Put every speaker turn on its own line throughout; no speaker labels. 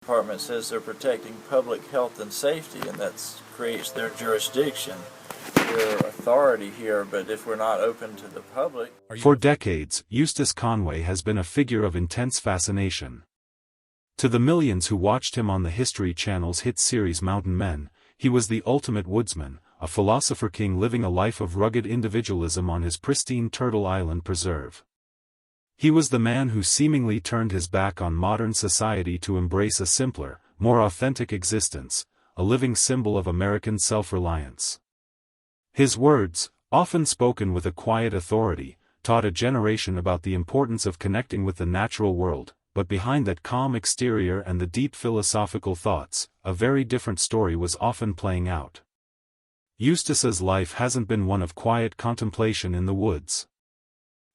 Department says they're protecting public health and safety, and that creates their jurisdiction, their authority here. But if we're not open to the public...
For decades, Eustace Conway has been a figure of intense fascination. To the millions who watched him on the History Channel's hit series Mountain Men, he was the ultimate woodsman, a philosopher king living a life of rugged individualism on his pristine Turtle Island preserve. He was the man who seemingly turned his back on modern society to embrace a simpler, more authentic existence, a living symbol of American self-reliance. His words, often spoken with a quiet authority, taught a generation about the importance of connecting with the natural world, but behind that calm exterior and the deep philosophical thoughts, a very different story was often playing out. Eustace's life hasn't been one of quiet contemplation in the woods.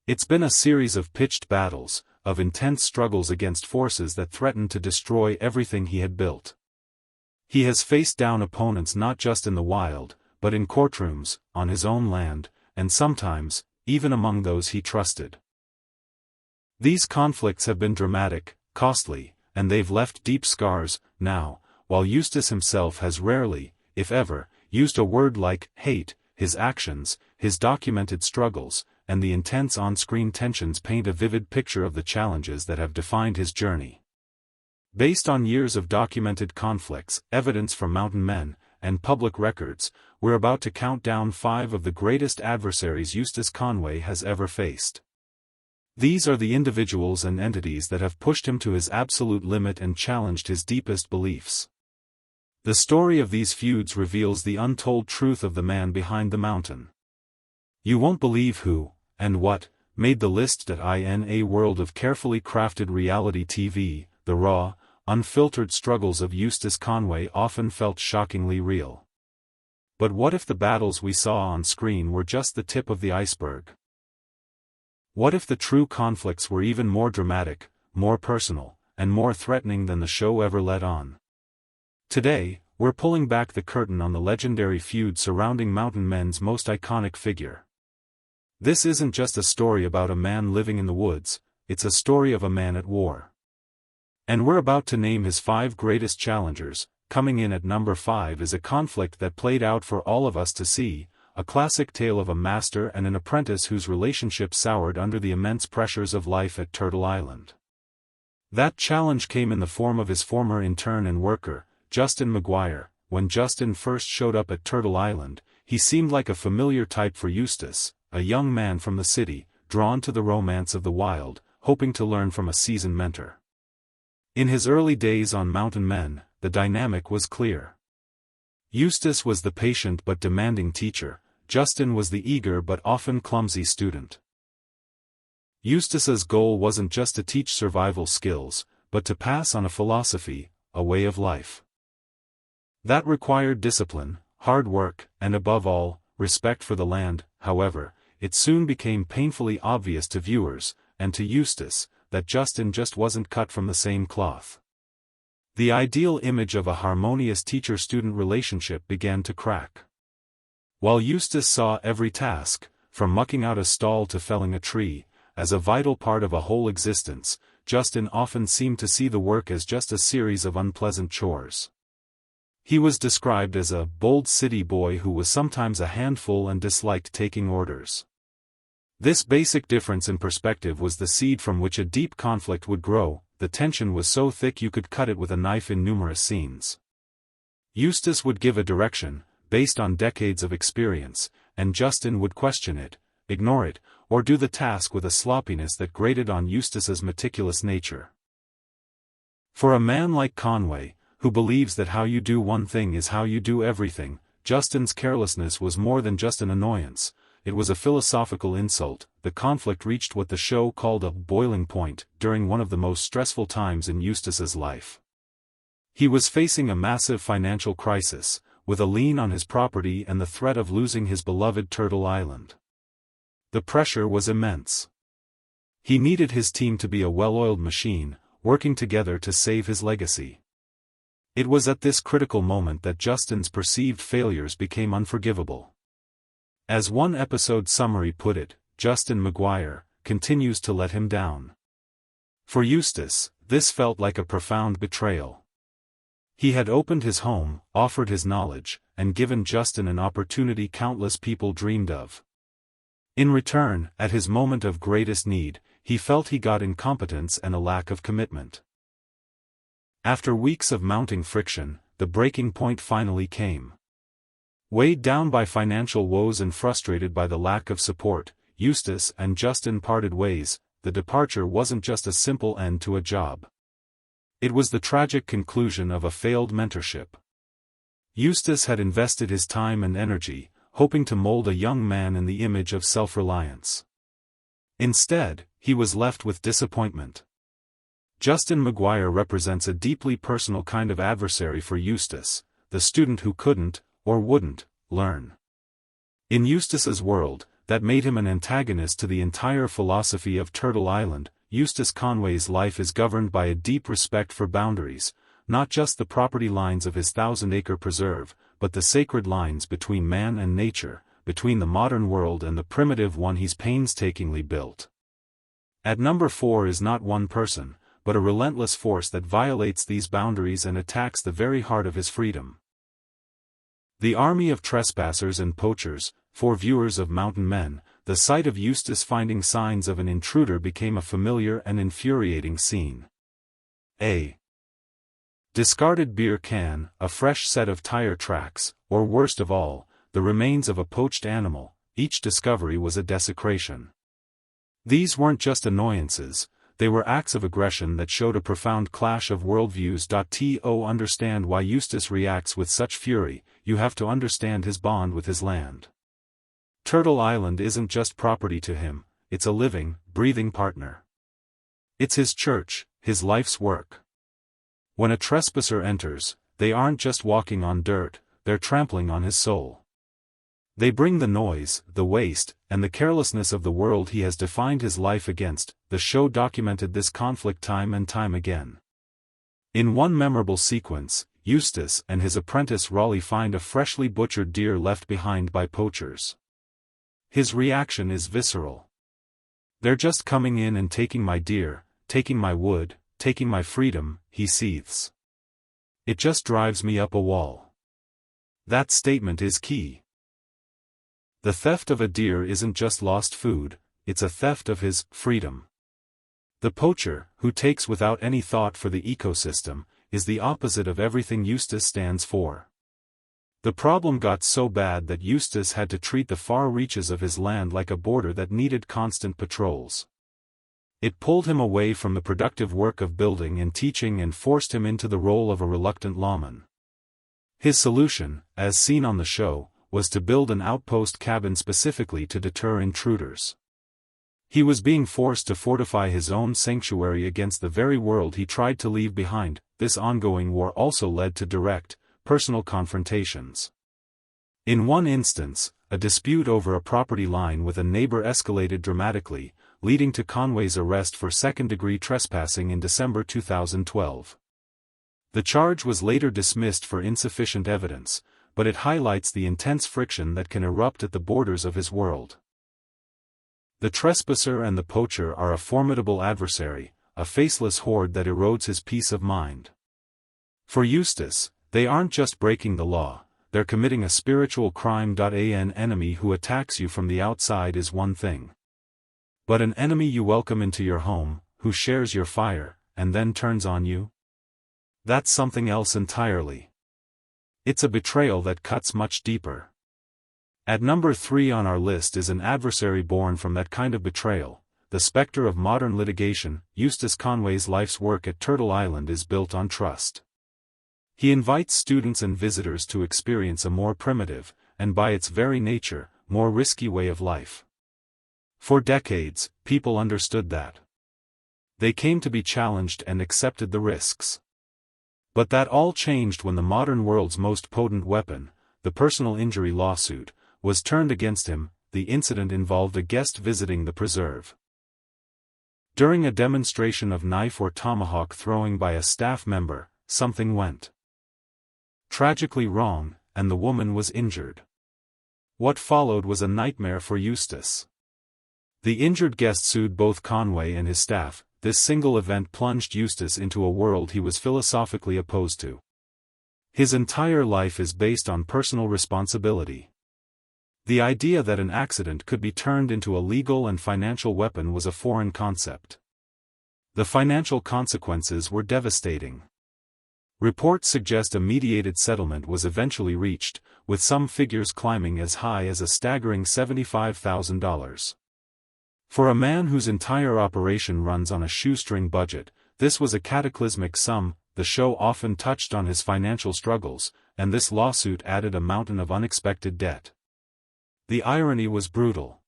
It's been a series of pitched battles, of intense struggles against forces that threatened to destroy everything he had built. He has faced down opponents not just in the wild, but in courtrooms, on his own land, and sometimes, even among those he trusted. These conflicts have been dramatic, costly, and they've left deep scars. Now, while Eustace himself has rarely, if ever, used a word like hate, his actions, his documented struggles, and the intense on-screen tensions paint a vivid picture of the challenges that have defined his journey. Based on years of documented conflicts, evidence from Mountain Men, and public records, we're about to count down 5 of the greatest adversaries Eustace Conway has ever faced. These are the individuals and entities that have pushed him to his absolute limit and challenged his deepest beliefs. The story of these feuds reveals the untold truth of the man behind the mountain. You won't believe who, and what, made the list. In a world of carefully crafted reality TV, the raw, unfiltered struggles of Eustace Conway often felt shockingly real. But what if the battles we saw on screen were just the tip of the iceberg? What if the true conflicts were even more dramatic, more personal, and more threatening than the show ever let on? Today, we're pulling back the curtain on the legendary feud surrounding Mountain Men's most iconic figure. This isn't just a story about a man living in the woods, it's a story of a man at war. And we're about to name his 5 greatest challengers. Coming in at number 5 is a conflict that played out for all of us to see, a classic tale of a master and an apprentice whose relationship soured under the immense pressures of life at Turtle Island. That challenge came in the form of his former intern and worker, Justin McGuire. When Justin first showed up at Turtle Island, he seemed like a familiar type for Eustace, a young man from the city, drawn to the romance of the wild, hoping to learn from a seasoned mentor. In his early days on Mountain Men, the dynamic was clear. Eustace was the patient but demanding teacher, Justin was the eager but often clumsy student. Eustace's goal wasn't just to teach survival skills, but to pass on a philosophy, a way of life. That required discipline, hard work, and above all, respect for the land. However, it soon became painfully obvious to viewers, and to Eustace, that Justin just wasn't cut from the same cloth. The ideal image of a harmonious teacher-student relationship began to crack. While Eustace saw every task, from mucking out a stall to felling a tree, as a vital part of a whole existence, Justin often seemed to see the work as just a series of unpleasant chores. He was described as a bold city boy who was sometimes a handful and disliked taking orders. This basic difference in perspective was the seed from which a deep conflict would grow. The tension was so thick you could cut it with a knife in numerous scenes. Eustace would give a direction, based on decades of experience, and Justin would question it, ignore it, or do the task with a sloppiness that grated on Eustace's meticulous nature. For a man like Conway, who believes that how you do one thing is how you do everything, Justin's carelessness was more than just an annoyance, it was a philosophical insult. The conflict reached what the show called a boiling point during one of the most stressful times in Eustace's life. He was facing a massive financial crisis, with a lien on his property and the threat of losing his beloved Turtle Island. The pressure was immense. He needed his team to be a well-oiled machine, working together to save his legacy. It was at this critical moment that Justin's perceived failures became unforgivable. As one episode summary put it, Justin McGuire continues to let him down. For Eustace, this felt like a profound betrayal. He had opened his home, offered his knowledge, and given Justin an opportunity countless people dreamed of. In return, at his moment of greatest need, he felt he got incompetence and a lack of commitment. After weeks of mounting friction, the breaking point finally came. Weighed down by financial woes and frustrated by the lack of support, Eustace and Justin parted ways. The departure wasn't just a simple end to a job. It was the tragic conclusion of a failed mentorship. Eustace had invested his time and energy, hoping to mold a young man in the image of self-reliance. Instead, he was left with disappointment. Justin McGuire represents a deeply personal kind of adversary for Eustace, the student who couldn't, or wouldn't, learn. In Eustace's world, that made him an antagonist to the entire philosophy of Turtle Island. Eustace Conway's life is governed by a deep respect for boundaries, not just the property lines of his 1,000-acre preserve, but the sacred lines between man and nature, between the modern world and the primitive one he's painstakingly built. At number 4 is not one person, but a relentless force that violates these boundaries and attacks the very heart of his freedom. The army of trespassers and poachers. For viewers of Mountain Men, the sight of Eustace finding signs of an intruder became a familiar and infuriating scene. A discarded beer can, a fresh set of tire tracks, or worst of all, the remains of a poached animal. Each discovery was a desecration. These weren't just annoyances, they were acts of aggression that showed a profound clash of worldviews. To understand why Eustace reacts with such fury, you have to understand his bond with his land. Turtle Island isn't just property to him, it's a living, breathing partner. It's his church, his life's work. When a trespasser enters, they aren't just walking on dirt, they're trampling on his soul. They bring the noise, the waste, and the carelessness of the world he has defined his life against. The show documented this conflict time and time again. In one memorable sequence, Eustace and his apprentice Raleigh find a freshly butchered deer left behind by poachers. His reaction is visceral. "They're just coming in and taking my deer, taking my wood, taking my freedom," he seethes. "It just drives me up a wall." That statement is key. The theft of a deer isn't just lost food, it's a theft of his freedom. The poacher, who takes without any thought for the ecosystem, is the opposite of everything Eustace stands for. The problem got so bad that Eustace had to treat the far reaches of his land like a border that needed constant patrols. It pulled him away from the productive work of building and teaching and forced him into the role of a reluctant lawman. His solution, as seen on the show, was to build an outpost cabin specifically to deter intruders. He was being forced to fortify his own sanctuary against the very world he tried to leave behind. This ongoing war also led to direct, personal confrontations. In one instance, a dispute over a property line with a neighbor escalated dramatically, leading to Conway's arrest for second-degree trespassing in December 2012. The charge was later dismissed for insufficient evidence, but it highlights the intense friction that can erupt at the borders of his world. The trespasser and the poacher are a formidable adversary, a faceless horde that erodes his peace of mind. For Eustace, they aren't just breaking the law, they're committing a spiritual crime. An enemy who attacks you from the outside is one thing. But an enemy you welcome into your home, who shares your fire, and then turns on you? That's something else entirely. It's a betrayal that cuts much deeper. At number 3 on our list is an adversary born from that kind of betrayal, the specter of modern litigation. Eustace Conway's life's work at Turtle Island is built on trust. He invites students and visitors to experience a more primitive, and by its very nature, more risky way of life. For decades, people understood that. They came to be challenged and accepted the risks. But that all changed when the modern world's most potent weapon, the personal injury lawsuit, was turned against him. The incident involved a guest visiting the preserve. During a demonstration of knife or tomahawk throwing by a staff member, something went tragically wrong, and the woman was injured. What followed was a nightmare for Eustace. The injured guest sued both Conway and his staff. This single event plunged Eustace into a world he was philosophically opposed to. His entire life is based on personal responsibility. The idea that an accident could be turned into a legal and financial weapon was a foreign concept. The financial consequences were devastating. Reports suggest a mediated settlement was eventually reached, with some figures climbing as high as a staggering $75,000. For a man whose entire operation runs on a shoestring budget, this was a cataclysmic sum. The show often touched on his financial struggles, and this lawsuit added a mountain of unexpected debt. The irony was brutal.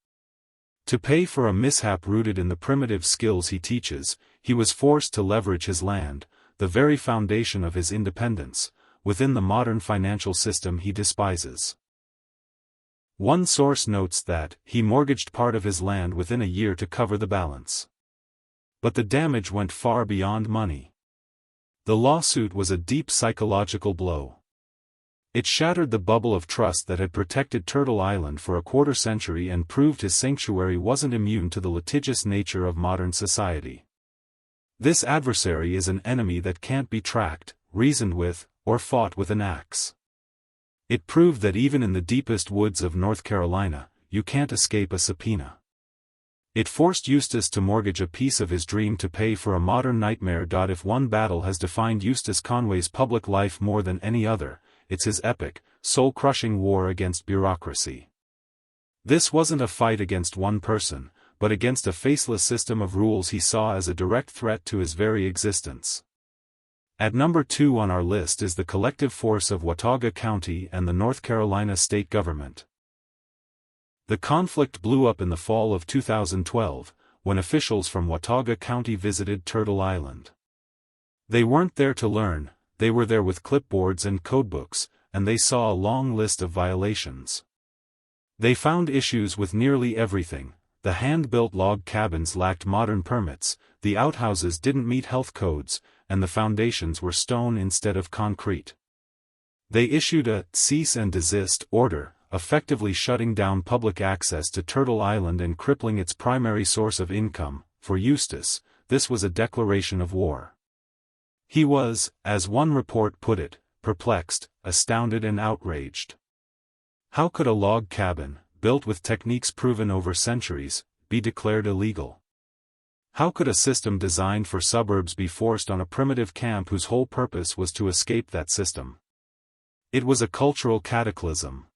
To pay for a mishap rooted in the primitive skills he teaches, he was forced to leverage his land, the very foundation of his independence, within the modern financial system he despises. One source notes that he mortgaged part of his land within a year to cover the balance. But the damage went far beyond money. The lawsuit was a deep psychological blow. It shattered the bubble of trust that had protected Turtle Island for a quarter-century and proved his sanctuary wasn't immune to the litigious nature of modern society. This adversary is an enemy that can't be tracked, reasoned with, or fought with an axe. It proved that even in the deepest woods of North Carolina, you can't escape a subpoena. It forced Eustace to mortgage a piece of his dream to pay for a modern nightmare. If one battle has defined Eustace Conway's public life more than any other, it's his epic, soul-crushing war against bureaucracy. This wasn't a fight against one person, but against a faceless system of rules he saw as a direct threat to his very existence. At number 2 on our list is the collective force of Watauga County and the North Carolina state government. The conflict blew up in the fall of 2012, when officials from Watauga County visited Turtle Island. They weren't there to learn, they were there with clipboards and codebooks, and they saw a long list of violations. They found issues with nearly everything. The hand-built log cabins lacked modern permits, the outhouses didn't meet health codes, and the foundations were stone instead of concrete. They issued a cease and desist order, effectively shutting down public access to Turtle Island and crippling its primary source of income. For Eustace, this was a declaration of war. He was, as one report put it, perplexed, astounded and outraged. How could a log cabin, built with techniques proven over centuries, be declared illegal? How could a system designed for suburbs be forced on a primitive camp whose whole purpose was to escape that system? It was a cultural cataclysm.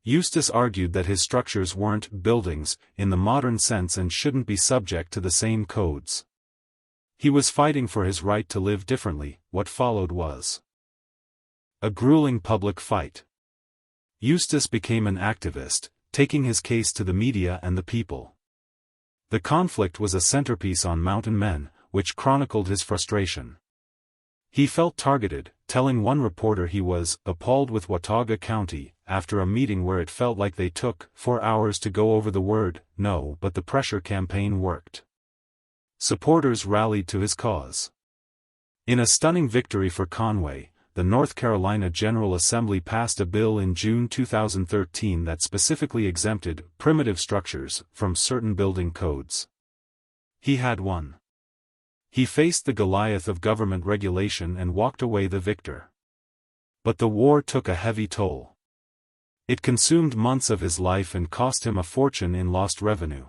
Eustace argued that his structures weren't buildings in the modern sense and shouldn't be subject to the same codes. He was fighting for his right to live differently. What followed was a grueling public fight. Eustace became an activist, taking his case to the media and the people. The conflict was a centerpiece on Mountain Men, which chronicled his frustration. He felt targeted, telling one reporter he was appalled with Watauga County, after a meeting where it felt like they took 4 hours to go over the word no, but the pressure campaign worked. Supporters rallied to his cause. In a stunning victory for Conway, the North Carolina General Assembly passed a bill in June 2013 that specifically exempted primitive structures from certain building codes. He had won. He faced the Goliath of government regulation and walked away the victor. But the war took a heavy toll. It consumed months of his life and cost him a fortune in lost revenue.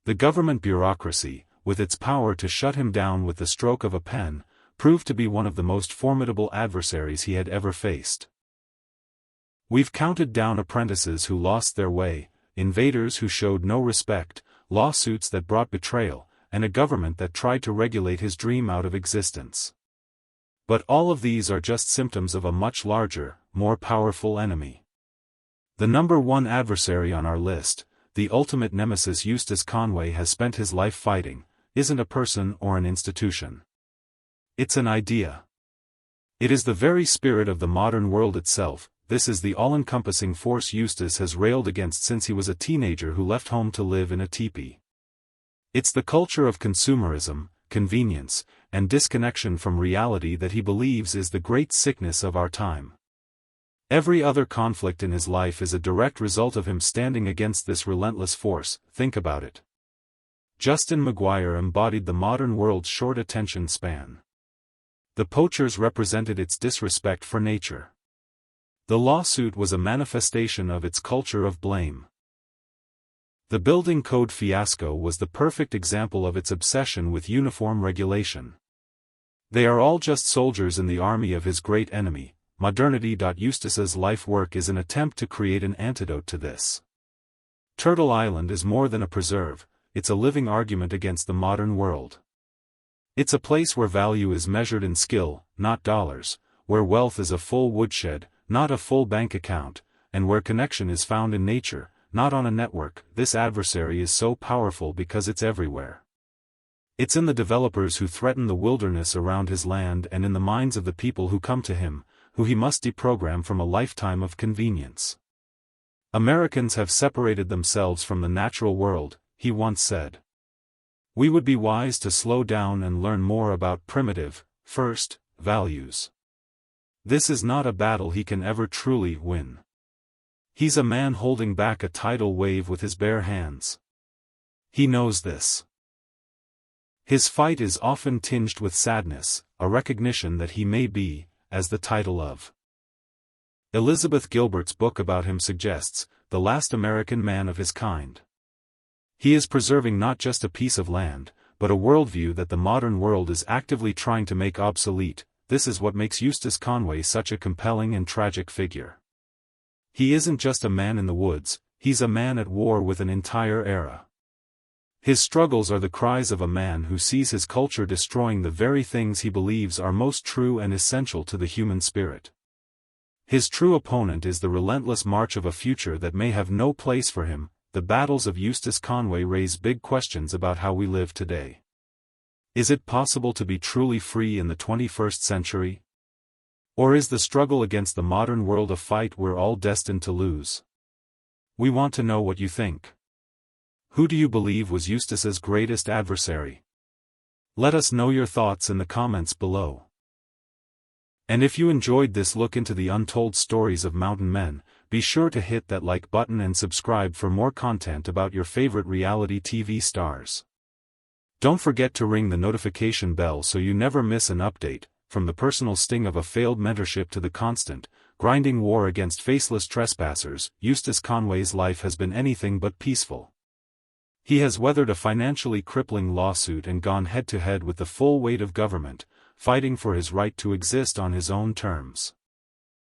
The government bureaucracy, with its power to shut him down with the stroke of a pen, proved to be one of the most formidable adversaries he had ever faced. We've counted down apprentices who lost their way, invaders who showed no respect, lawsuits that brought betrayal, and a government that tried to regulate his dream out of existence. But all of these are just symptoms of a much larger, more powerful enemy. The number 1 adversary on our list, the ultimate nemesis Eustace Conway has spent his life fighting, isn't a person or an institution. It's an idea. It is the very spirit of the modern world itself. This is the all-encompassing force Eustace has railed against since he was a teenager who left home to live in a teepee. It's the culture of consumerism, convenience, and disconnection from reality that he believes is the great sickness of our time. Every other conflict in his life is a direct result of him standing against this relentless force. Think about it. Justin McGuire embodied the modern world's short attention span. The poachers represented its disrespect for nature. The lawsuit was a manifestation of its culture of blame. The building code fiasco was the perfect example of its obsession with uniform regulation. They are all just soldiers in the army of his great enemy, modernity. Eustace's life work is an attempt to create an antidote to this. Turtle Island is more than a preserve, it's a living argument against the modern world. It's a place where value is measured in skill, not dollars, where wealth is a full woodshed, not a full bank account, and where connection is found in nature, not on a network. This adversary is so powerful because it's everywhere. It's in the developers who threaten the wilderness around his land and in the minds of the people who come to him, who he must deprogram from a lifetime of convenience. Americans have separated themselves from the natural world, he once said. We would be wise to slow down and learn more about primitive, first, values. This is not a battle he can ever truly win. He's a man holding back a tidal wave with his bare hands. He knows this. His fight is often tinged with sadness, a recognition that he may be, as the title of Elizabeth Gilbert's book about him suggests, the last American man of his kind. He is preserving not just a piece of land, but a worldview that the modern world is actively trying to make obsolete. This is what makes Eustace Conway such a compelling and tragic figure. He isn't just a man in the woods, he's a man at war with an entire era. His struggles are the cries of a man who sees his culture destroying the very things he believes are most true and essential to the human spirit. His true opponent is the relentless march of a future that may have no place for him. The battles of Eustace Conway raise big questions about how we live today. Is it possible to be truly free in the 21st century? Or is the struggle against the modern world a fight we're all destined to lose? We want to know what you think. Who do you believe was Eustace's greatest adversary? Let us know your thoughts in the comments below. And if you enjoyed this look into the untold stories of mountain men, be sure to hit that like button and subscribe for more content about your favorite reality TV stars. Don't forget to ring the notification bell so you never miss an update. From the personal sting of a failed mentorship to the constant, grinding war against faceless trespassers, Eustace Conway's life has been anything but peaceful. He has weathered a financially crippling lawsuit and gone head-to-head with the full weight of government, fighting for his right to exist on his own terms.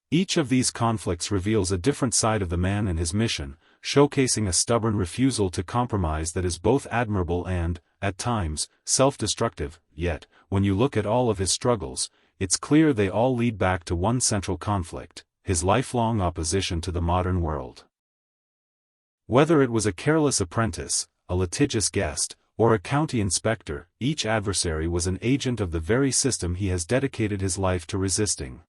Each of these conflicts reveals a different side of the man and his mission, showcasing a stubborn refusal to compromise that is both admirable and, at times, self-destructive. Yet, when you look at all of his struggles, it's clear they all lead back to one central conflict: his lifelong opposition to the modern world. Whether it was a careless apprentice, a litigious guest, or a county inspector, each adversary was an agent of the very system he has dedicated his life to resisting.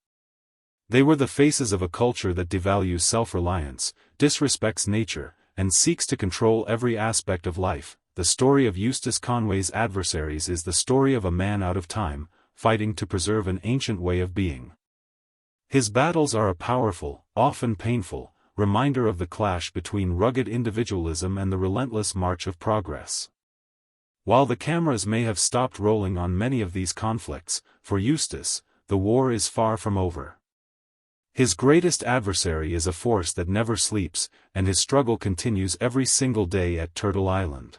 They were the faces of a culture that devalues self-reliance, disrespects nature, and seeks to control every aspect of life. The story of Eustace Conway's adversaries is the story of a man out of time, fighting to preserve an ancient way of being. His battles are a powerful, often painful, reminder of the clash between rugged individualism and the relentless march of progress. While the cameras may have stopped rolling on many of these conflicts, for Eustace, the war is far from over. His greatest adversary is a force that never sleeps, and his struggle continues every single day at Turtle Island.